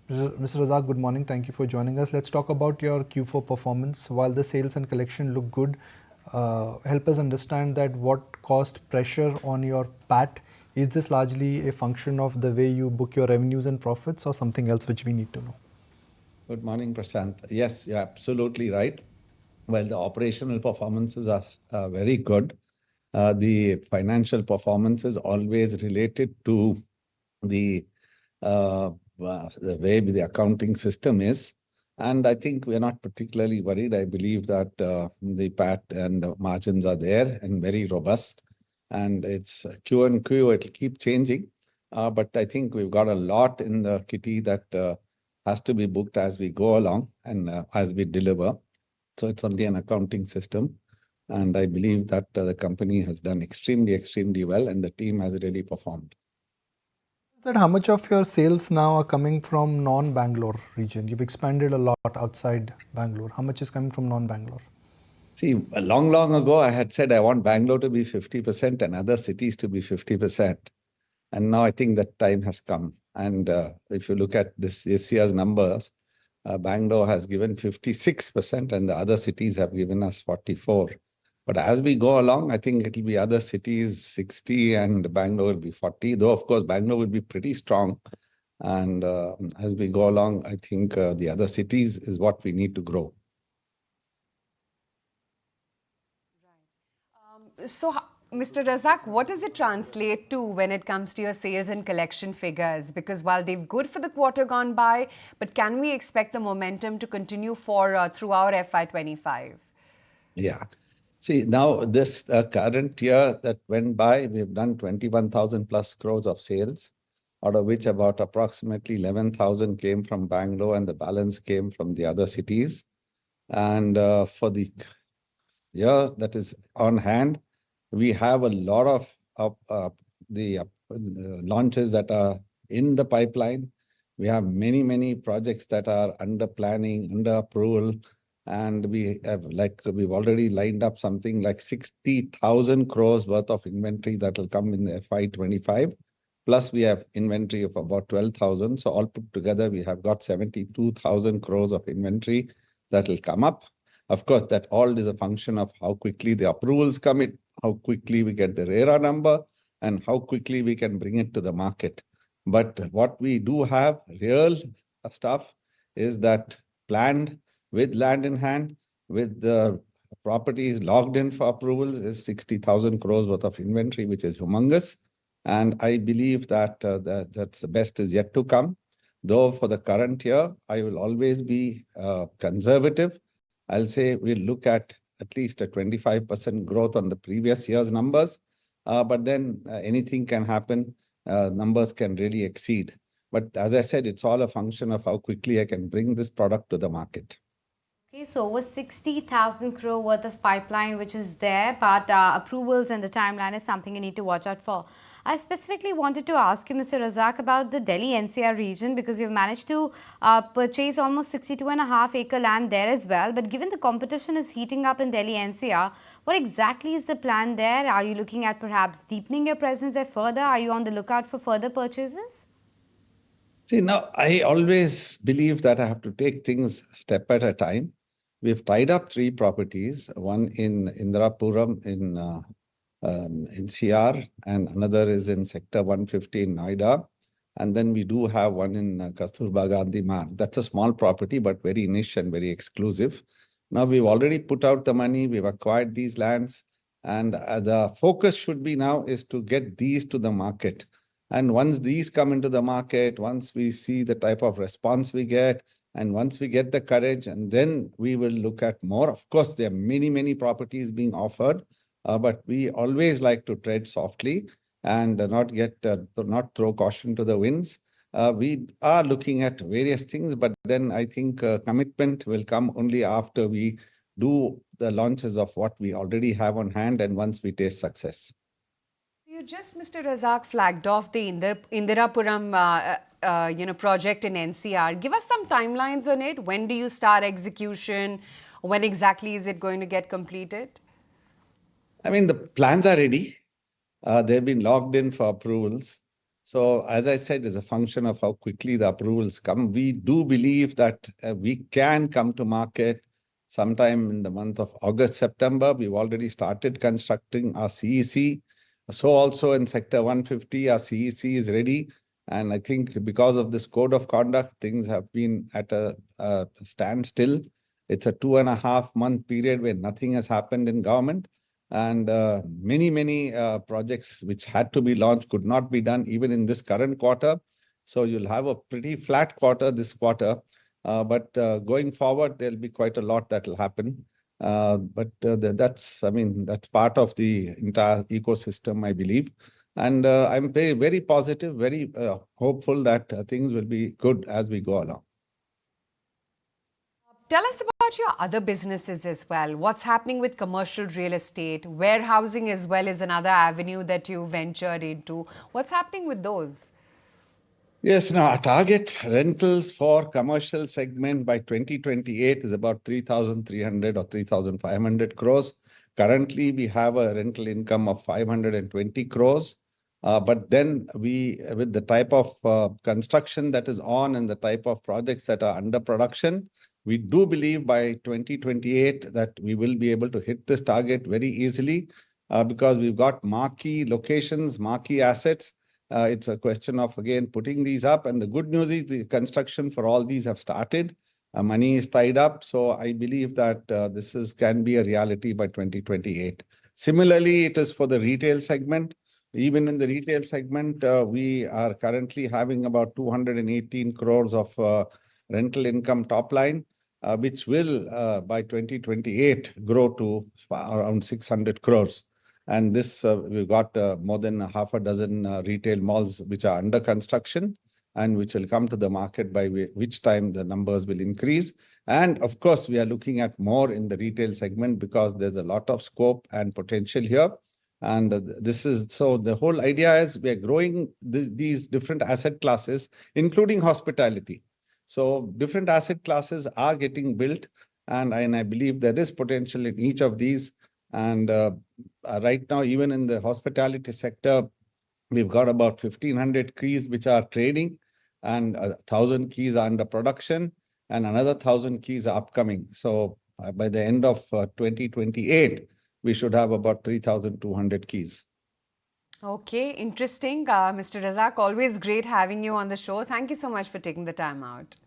Mr. Razack, good morning. Thank you for joining us. Let's talk about your Q4 performance. While the sales and collection look good, help us understand that what caused pressure on your PAT. Is this largely a function of the way you book your revenues and profits, or something else which we need to know? Good morning, Prashant. Yes, you're absolutely right. Well, the operational performances are very good. The financial performance is always related to the way the accounting system is. And I think we're not particularly worried. I believe that the PAT and the margins are there and very robust. And it's Q and Q, it'll keep changing. But I think we've got a lot in the kitty that has to be booked as we go along and as we deliver. So it's only an accounting system. And I believe that the company has done extremely well and the team has really performed. That how much of your sales now are coming from non-Bangalore region? You've expanded a lot outside Bangalore. How much is coming from non-Bangalore? See, long ago, I had said I want Bangalore to be 50% and other cities to be 50%. And now I think that time has come. And if you look at this year's numbers, Bangalore has given 56% and the other cities have given us 44. But as we go along, I think it will be other cities 60 and Bangalore will be 40. Though, of course, Bangalore will be pretty strong. And as we go along, I think the other cities is what we need to grow. So, Mr. Razack, what does it translate to when it comes to your sales and collection figures? Because while they're good for the quarter gone by, but can we expect the momentum to continue for throughout FY25? Yeah. See, now this current year that went by, we've done 21,000 plus crores of sales, out of which about approximately 11,000 came from Bangalore and the balance came from the other cities. And for the year that is on hand, we have a lot of the launches that are in the pipeline. We have many projects that are under planning, under approval. And we have, we've already lined up something like 60,000 crores worth of inventory that will come in the FY25. Plus, we have inventory of about 12,000. So all put together, we have got 72,000 crores of inventory that will come up. Of course, that all is a function of how quickly the approvals come in, how quickly we get the RERA number, and how quickly we can bring it to the market. But what we do have real stuff is that planned with land in hand, with the properties logged in for approvals, is 60,000 crores worth of inventory, which is humongous. And I believe that that's the best is yet to come. Though for the current year, I will always be conservative. I'll say we'll look at least a 25% growth on the previous year's numbers. But then anything can happen. Numbers can really exceed. But as I said, it's all a function of how quickly I can bring this product to the market. Okay, so over 60,000 crore worth of pipeline which is there, but approvals and the timeline is something you need to watch out for. I specifically wanted to ask you, Mr. Razack, about the Delhi NCR region because you've managed to purchase almost 62.5 acre land there as well. But given the competition is heating up in Delhi NCR, what exactly is the plan there? Are you looking at perhaps deepening your presence there further? Are you on the lookout for further purchases? See, now I always believe that I have to take things step at a time. We've tied up 3 properties, one in Indirapuram in NCR, and another is in Sector 150 in Noida. And then we do have one in Kasturba Gandhi Marg. That's a small property, but very niche and very exclusive. Now we've already put out the money, we've acquired these lands, and the focus should be now is to get these to the market. And once these come into the market, once we see the type of response we get, and once we get the courage, and then we will look at more. Of course, there are many properties being offered, but we always like to tread softly and not throw caution to the winds. We are looking at various things, but then I think commitment will come only after we do the launches of what we already have on hand and once we taste success. You just, Mr. Razack, flagged off the Indirapuram project in NCR. Give us some timelines on it. When do you start execution? When exactly is it going to get completed? I mean, the plans are ready. They've been logged in for approvals. So as I said, it's a function of how quickly the approvals come. We do believe that we can come to market sometime in the month of August, September. We've already started constructing our CEC. So also in Sector 150, our CEC is ready. And I think because of this code of conduct, things have been at a standstill. It's a 2.5-month period where nothing has happened in government. And many projects which had to be launched could not be done even in this current quarter. So you'll have a pretty flat quarter this quarter. But going forward, there'll be quite a lot that will happen. I mean, that's part of the entire ecosystem, I believe. And I'm very positive, very hopeful that things will be good as we go along. Tell us about your other businesses as well. What's happening with commercial real estate? Warehousing as well is another avenue that you ventured into. What's happening with those? Yes, now our target rentals for commercial segment by 2028 is about 3,300 or 3,500 crores. Currently, we have a rental income of 520 crores. But then with the type of construction that is on and the type of projects that are under production, we do believe by 2028 that we will be able to hit this target very easily because we've got marquee locations, marquee assets. It's a question of, again, putting these up. And the good news is the construction for all these have started. Money is tied up. So I believe that can be a reality by 2028. Similarly, it is for the retail segment. Even in the retail segment, we are currently having about 218 crores of rental income top line, which will by 2028 grow to around 600 crores. And this, we've got more than half a dozen retail malls which are under construction and which will come to the market by which time the numbers will increase. And of course, we are looking at more in the retail segment because there's a lot of scope and potential here. And so the whole idea is we are growing these different asset classes, including hospitality. So different asset classes are getting built. And I believe there is potential in each of these. And right now, even in the hospitality sector, we've got about 1,500 keys which are trading and 1,000 keys are under production and another 1,000 keys are upcoming. So by the end of 2028, we should have about 3,200 keys. Okay, interesting. Mr. Razack, always great having you on the show. Thank you so much for taking the time out.